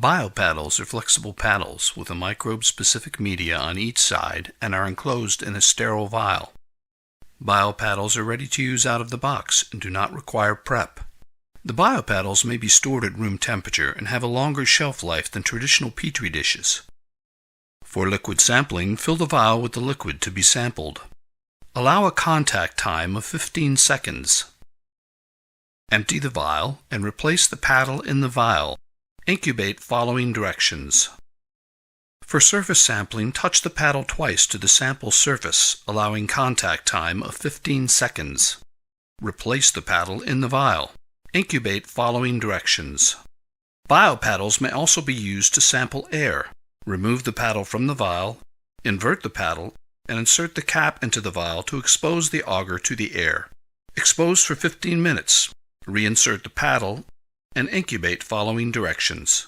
BioPaddles are flexible paddles with a microbe-specific media on each side and are enclosed in a sterile vial. BioPaddles are ready to use out of the box and do not require prep. The BioPaddles may be stored at room temperature and have a longer shelf life than traditional Petri dishes. For liquid sampling, fill the vial with the liquid to be sampled. Allow a contact time of 15 seconds. Empty the vial and replace the paddle in the vial. Incubate following directions. For surface sampling, touch the paddle twice to the sample surface, allowing contact time of 15 seconds. Replace the paddle in the vial. Incubate following directions. BioPaddles may also be used to sample air. Remove the paddle from the vial, invert the paddle, and insert the cap into the vial to expose the agar to the air. Expose for 15 minutes. Reinsert the paddle and incubate following directions.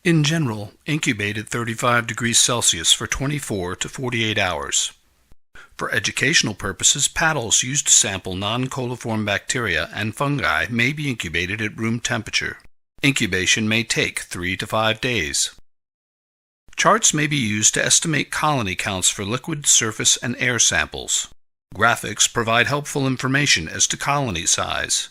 In general, incubate at 35 degrees Celsius for 24 to 48 hours. For educational purposes, paddles used to sample non-coliform bacteria and fungi may be incubated at room temperature. Incubation may take 3 to 5 days. Charts may be used to estimate colony counts for liquid, surface, and air samples. Graphics provide helpful information as to colony size.